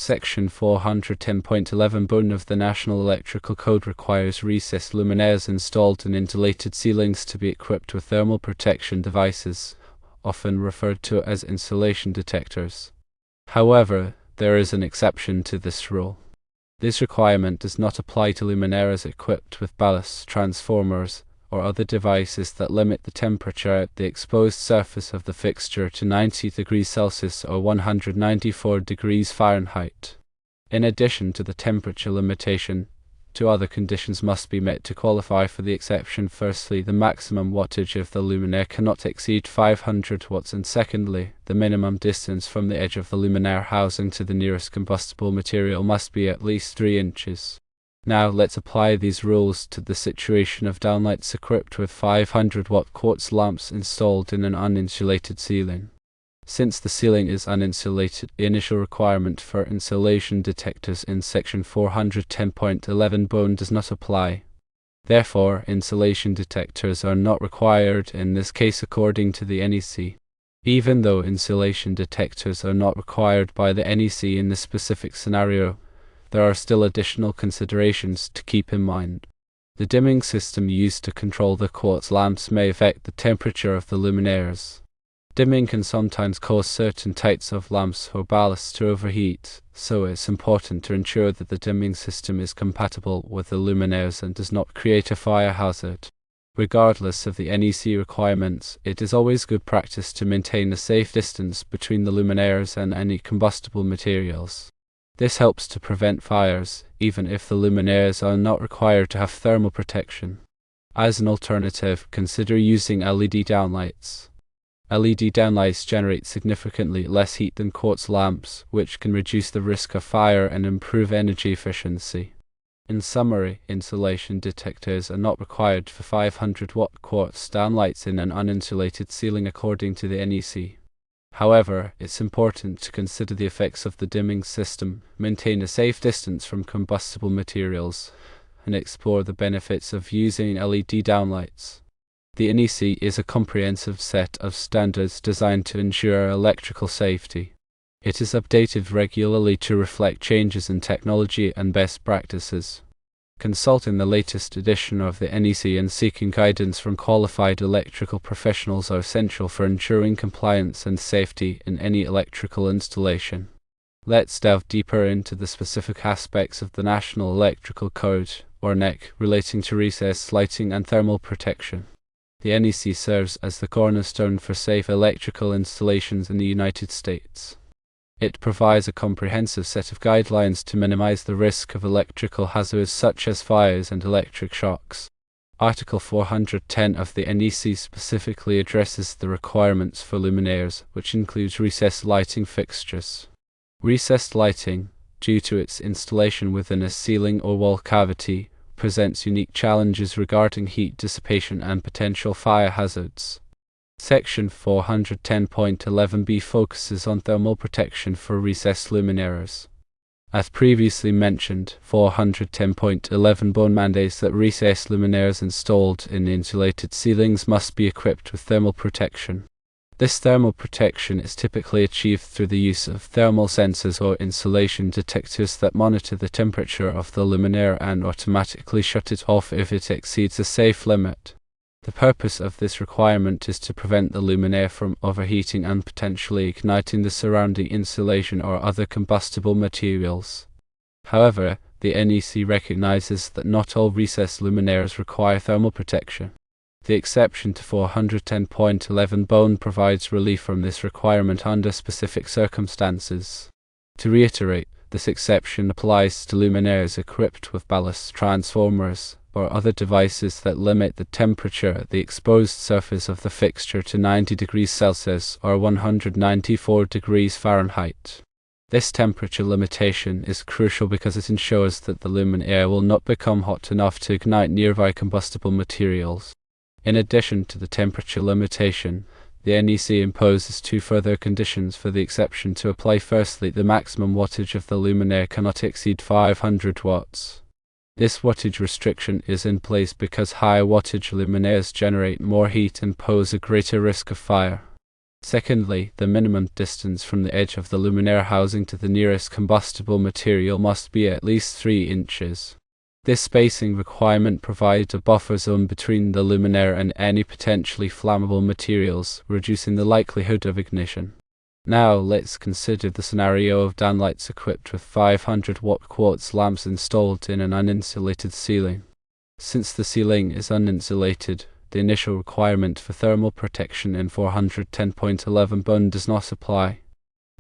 Section 410.11 of the National Electrical Code requires recessed luminaires installed in insulated ceilings to be equipped with thermal protection devices, often referred to as insulation detectors. However, there is an exception to this rule. This requirement does not apply to luminaires equipped with ballast transformers or other devices that limit the temperature at the exposed surface of the fixture to 90 degrees Celsius or 194 degrees Fahrenheit. In addition to the temperature limitation, two other conditions must be met to qualify for the exception. Firstly, the maximum wattage of the luminaire cannot exceed 500 watts, and secondly, the minimum distance from the edge of the luminaire housing to the nearest combustible material must be at least 3 inches. Now let's apply these rules to the situation of downlights equipped with 500-watt quartz lamps installed in an uninsulated ceiling. Since the ceiling is uninsulated, the initial requirement for insulation detectors in Section 410.11 does not apply. Therefore, insulation detectors are not required in this case according to the NEC. Even though insulation detectors are not required by the NEC in this specific scenario, there are still additional considerations to keep in mind. The dimming system used to control the quartz lamps may affect the temperature of the luminaires. Dimming can sometimes cause certain types of lamps or ballasts to overheat, so it's important to ensure that the dimming system is compatible with the luminaires and does not create a fire hazard. Regardless of the NEC requirements, it is always good practice to maintain a safe distance between the luminaires and any combustible materials. This helps to prevent fires, even if the luminaires are not required to have thermal protection. As an alternative, consider using LED downlights. LED downlights generate significantly less heat than quartz lamps, which can reduce the risk of fire and improve energy efficiency. In summary, insulation detectors are not required for 500-watt quartz downlights in an uninsulated ceiling according to the NEC. However, it's important to consider the effects of the dimming system, maintain a safe distance from combustible materials, and explore the benefits of using LED downlights. The NEC is a comprehensive set of standards designed to ensure electrical safety. It is updated regularly to reflect changes in technology and best practices. Consulting the latest edition of the NEC and seeking guidance from qualified electrical professionals are essential for ensuring compliance and safety in any electrical installation. Let's delve deeper into the specific aspects of the National Electrical Code, or NEC, relating to recessed lighting and thermal protection. The NEC serves as the cornerstone for safe electrical installations in the United States. It provides a comprehensive set of guidelines to minimize the risk of electrical hazards such as fires and electric shocks. Article 410 of the NEC specifically addresses the requirements for luminaires, which includes recessed lighting fixtures. Recessed lighting, due to its installation within a ceiling or wall cavity, presents unique challenges regarding heat dissipation and potential fire hazards. Section 410.11b focuses on thermal protection for recessed luminaires. As previously mentioned, 410.11 mandates that recessed luminaires installed in insulated ceilings must be equipped with thermal protection. This thermal protection is typically achieved through the use of thermal sensors or insulation detectors that monitor the temperature of the luminaire and automatically shut it off if it exceeds a safe limit. The purpose of this requirement is to prevent the luminaire from overheating and potentially igniting the surrounding insulation or other combustible materials. However, the NEC recognizes that not all recessed luminaires require thermal protection. The exception to 410.11 provides relief from this requirement under specific circumstances. To reiterate, this exception applies to luminaires equipped with ballast transformers or other devices that limit the temperature at the exposed surface of the fixture to 90 degrees Celsius or 194 degrees Fahrenheit. This temperature limitation is crucial because it ensures that the luminaire will not become hot enough to ignite nearby combustible materials. In addition to the temperature limitation, the NEC imposes two further conditions for the exception to apply. Firstly, the maximum wattage of the luminaire cannot exceed 500 watts. This wattage restriction is in place because high wattage luminaires generate more heat and pose a greater risk of fire. Secondly, the minimum distance from the edge of the luminaire housing to the nearest combustible material must be at least 3 inches. This spacing requirement provides a buffer zone between the luminaire and any potentially flammable materials, reducing the likelihood of ignition. Now let's consider the scenario of downlights equipped with 500-watt quartz lamps installed in an uninsulated ceiling. Since the ceiling is uninsulated, the initial requirement for thermal protection in 410.11 Bund does not apply.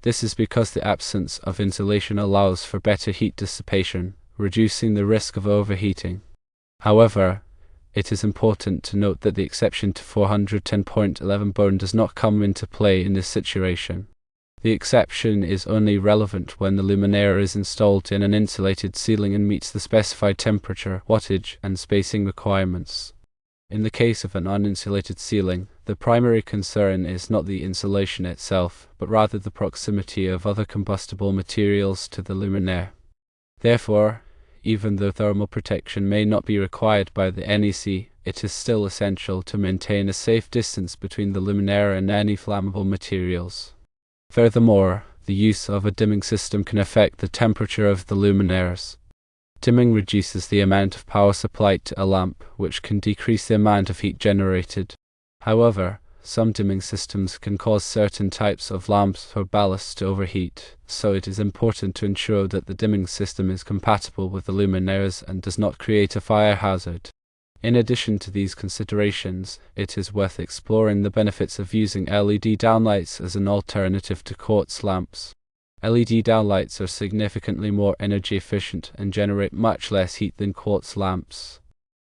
This is because the absence of insulation allows for better heat dissipation, reducing the risk of overheating. However, it is important to note that the exception to 410.11 Bund does not come into play in this situation. The exception is only relevant when the luminaire is installed in an insulated ceiling and meets the specified temperature, wattage, and spacing requirements. In the case of an uninsulated ceiling, the primary concern is not the insulation itself, but rather the proximity of other combustible materials to the luminaire. Therefore, even though thermal protection may not be required by the NEC, it is still essential to maintain a safe distance between the luminaire and any flammable materials. Furthermore, the use of a dimming system can affect the temperature of the luminaires. Dimming reduces the amount of power supplied to a lamp, which can decrease the amount of heat generated. However, some dimming systems can cause certain types of lamps or ballasts to overheat, so it is important to ensure that the dimming system is compatible with the luminaires and does not create a fire hazard. In addition to these considerations, it is worth exploring the benefits of using LED downlights as an alternative to quartz lamps. LED downlights are significantly more energy efficient and generate much less heat than quartz lamps.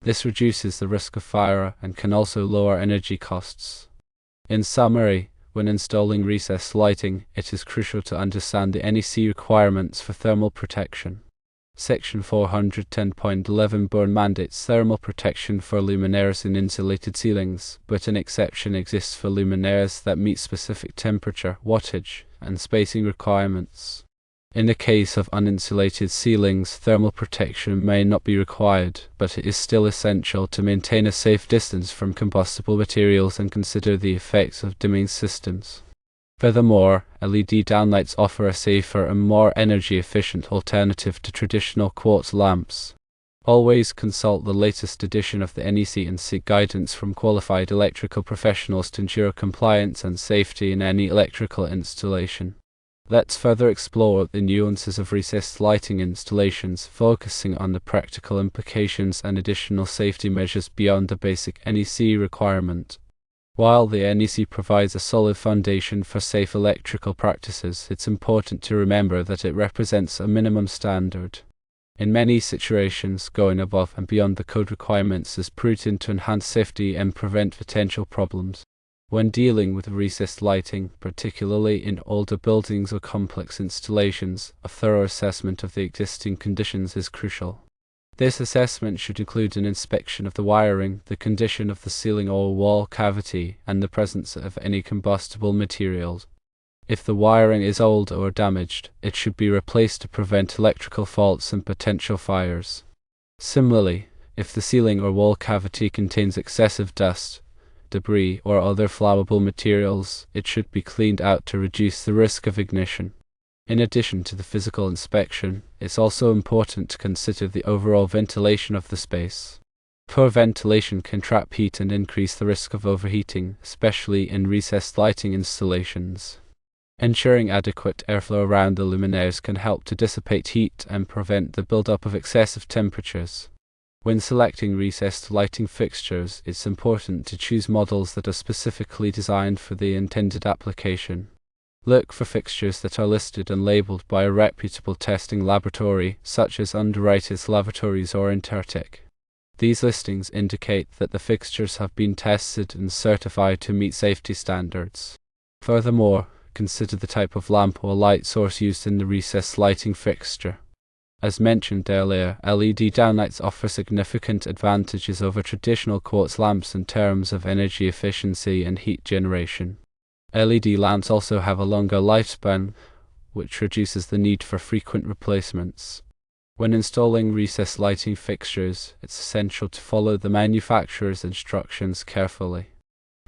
This reduces the risk of fire and can also lower energy costs. In summary, when installing recessed lighting, it is crucial to understand the NEC requirements for thermal protection. Section 410.11 Bund mandates thermal protection for luminaires in insulated ceilings, but an exception exists for luminaires that meet specific temperature, wattage, and spacing requirements. In the case of uninsulated ceilings, thermal protection may not be required, but it is still essential to maintain a safe distance from combustible materials and consider the effects of dimming systems. Furthermore, LED downlights offer a safer and more energy-efficient alternative to traditional quartz lamps. Always consult the latest edition of the NEC and seek guidance from qualified electrical professionals to ensure compliance and safety in any electrical installation. Let's further explore the nuances of recessed lighting installations, focusing on the practical implications and additional safety measures beyond the basic NEC requirement. While the NEC provides a solid foundation for safe electrical practices, it's important to remember that it represents a minimum standard. In many situations, going above and beyond the code requirements is prudent to enhance safety and prevent potential problems. When dealing with recessed lighting, particularly in older buildings or complex installations, a thorough assessment of the existing conditions is crucial. This assessment should include an inspection of the wiring, the condition of the ceiling or wall cavity, and the presence of any combustible materials. If the wiring is old or damaged, it should be replaced to prevent electrical faults and potential fires. Similarly, if the ceiling or wall cavity contains excessive dust, debris, or other flammable materials, it should be cleaned out to reduce the risk of ignition. In addition to the physical inspection, it's also important to consider the overall ventilation of the space. Poor ventilation can trap heat and increase the risk of overheating, especially in recessed lighting installations. Ensuring adequate airflow around the luminaires can help to dissipate heat and prevent the buildup of excessive temperatures. When selecting recessed lighting fixtures, it's important to choose models that are specifically designed for the intended application. Look for fixtures that are listed and labeled by a reputable testing laboratory, such as Underwriters Laboratories or Intertek. These listings indicate that the fixtures have been tested and certified to meet safety standards. Furthermore, consider the type of lamp or light source used in the recessed lighting fixture. As mentioned earlier, LED downlights offer significant advantages over traditional quartz lamps in terms of energy efficiency and heat generation. LED lamps also have a longer lifespan, which reduces the need for frequent replacements. When installing recessed lighting fixtures, it's essential to follow the manufacturer's instructions carefully.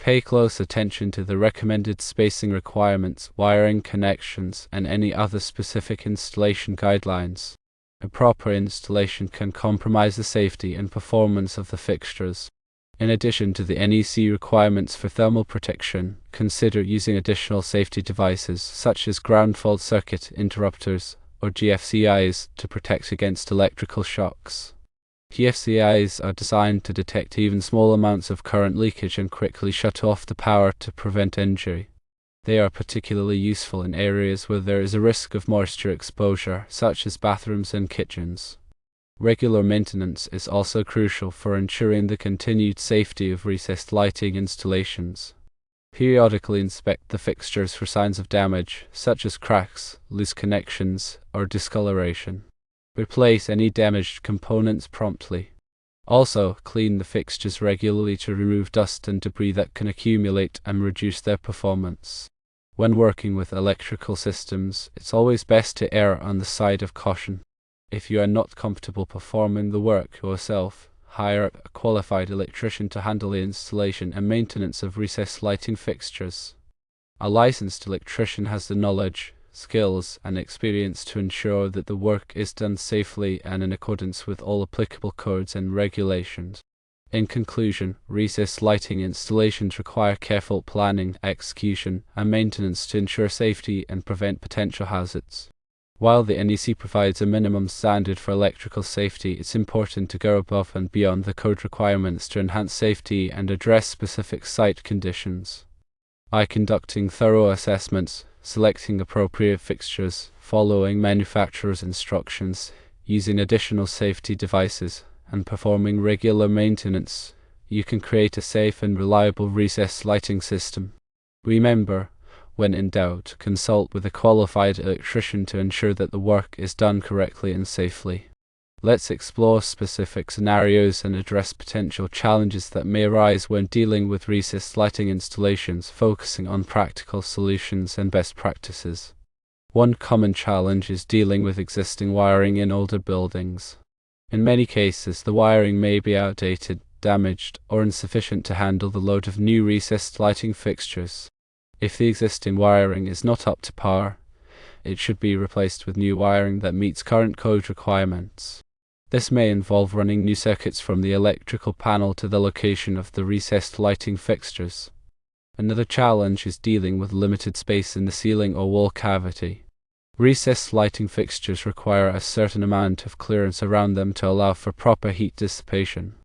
Pay close attention to the recommended spacing requirements, wiring connections, and any other specific installation guidelines. A proper installation can compromise the safety and performance of the fixtures. In addition to the NEC requirements for thermal protection, consider using additional safety devices such as ground fault circuit interrupters or GFCIs to protect against electrical shocks. GFCIs are designed to detect even small amounts of current leakage and quickly shut off the power to prevent injury. They are particularly useful in areas where there is a risk of moisture exposure, such as bathrooms and kitchens. Regular maintenance is also crucial for ensuring the continued safety of recessed lighting installations. Periodically inspect the fixtures for signs of damage, such as cracks, loose connections, or discoloration. Replace any damaged components promptly. Also, clean the fixtures regularly to remove dust and debris that can accumulate and reduce their performance. When working with electrical systems, it's always best to err on the side of caution. If you are not comfortable performing the work yourself, hire a qualified electrician to handle the installation and maintenance of recessed lighting fixtures. A licensed electrician has the knowledge, skills, and experience to ensure that the work is done safely and in accordance with all applicable codes and regulations. In conclusion, recessed lighting installations require careful planning, execution, and maintenance to ensure safety and prevent potential hazards. While the NEC provides a minimum standard for electrical safety, it's important to go above and beyond the code requirements to enhance safety and address specific site conditions. By conducting thorough assessments, selecting appropriate fixtures, following manufacturer's instructions, using additional safety devices, and performing regular maintenance, you can create a safe and reliable recessed lighting system. Remember, when in doubt, consult with a qualified electrician to ensure that the work is done correctly and safely. Let's explore specific scenarios and address potential challenges that may arise when dealing with recessed lighting installations, focusing on practical solutions and best practices. One common challenge is dealing with existing wiring in older buildings. In many cases, the wiring may be outdated, damaged, or insufficient to handle the load of new recessed lighting fixtures. If the existing wiring is not up to par, it should be replaced with new wiring that meets current code requirements. This may involve running new circuits from the electrical panel to the location of the recessed lighting fixtures. Another challenge is dealing with limited space in the ceiling or wall cavity. Recessed lighting fixtures require a certain amount of clearance around them to allow for proper heat dissipation.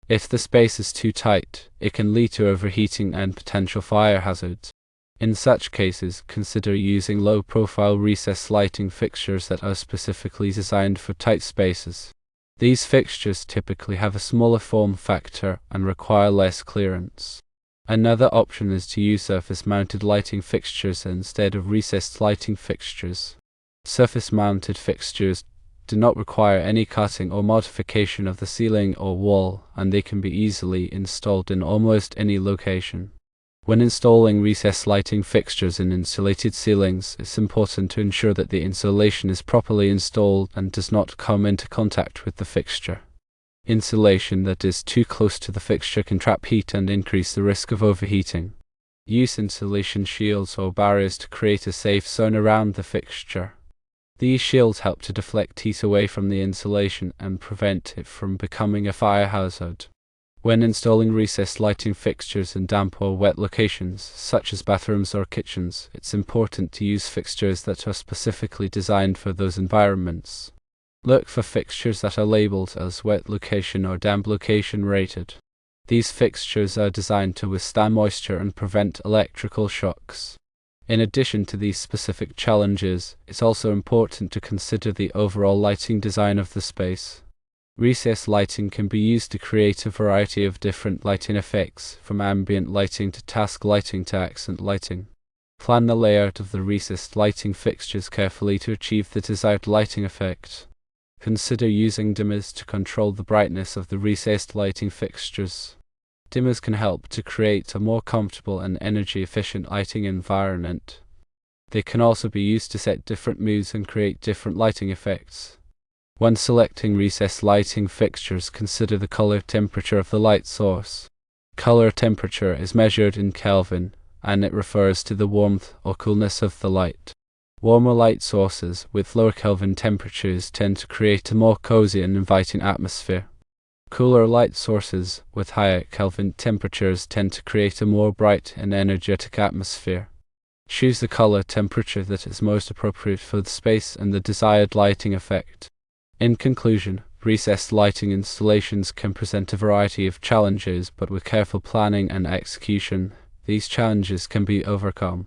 If the space is too tight, it can lead to overheating and potential fire hazards. In such cases, consider using low-profile recessed lighting fixtures that are specifically designed for tight spaces. These fixtures typically have a smaller form factor and require less clearance. Another option is to use surface-mounted lighting fixtures instead of recessed lighting fixtures. Surface-mounted fixtures do not require any cutting or modification of the ceiling or wall, and they can be easily installed in almost any location. When installing recessed lighting fixtures in insulated ceilings, it's important to ensure that the insulation is properly installed and does not come into contact with the fixture. Insulation that is too close to the fixture can trap heat and increase the risk of overheating. Use insulation shields or barriers to create a safe zone around the fixture. These shields help to deflect heat away from the insulation and prevent it from becoming a fire hazard. When installing recessed lighting fixtures in damp or wet locations, such as bathrooms or kitchens, it's important to use fixtures that are specifically designed for those environments. Look for fixtures that are labeled as wet location or damp location rated. These fixtures are designed to withstand moisture and prevent electrical shocks. In addition to these specific challenges, it's also important to consider the overall lighting design of the space. Recessed lighting can be used to create a variety of different lighting effects, from ambient lighting to task lighting to accent lighting. Plan the layout of the recessed lighting fixtures carefully to achieve the desired lighting effect. Consider using dimmers to control the brightness of the recessed lighting fixtures. Dimmers can help to create a more comfortable and energy-efficient lighting environment. They can also be used to set different moods and create different lighting effects. When selecting recessed lighting fixtures, consider the color temperature of the light source. Color temperature is measured in Kelvin, and it refers to the warmth or coolness of the light. Warmer light sources with lower Kelvin temperatures tend to create a more cozy and inviting atmosphere. Cooler light sources with higher Kelvin temperatures tend to create a more bright and energetic atmosphere. Choose the color temperature that is most appropriate for the space and the desired lighting effect. In conclusion, recessed lighting installations can present a variety of challenges, but with careful planning and execution, these challenges can be overcome.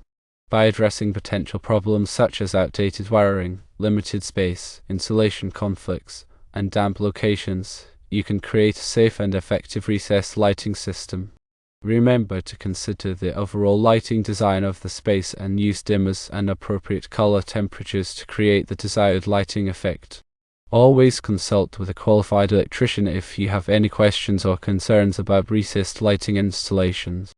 By addressing potential problems such as outdated wiring, limited space, insulation conflicts, and damp locations, you can create a safe and effective recessed lighting system. Remember to consider the overall lighting design of the space and use dimmers and appropriate color temperatures to create the desired lighting effect. Always consult with a qualified electrician if you have any questions or concerns about recessed lighting installations.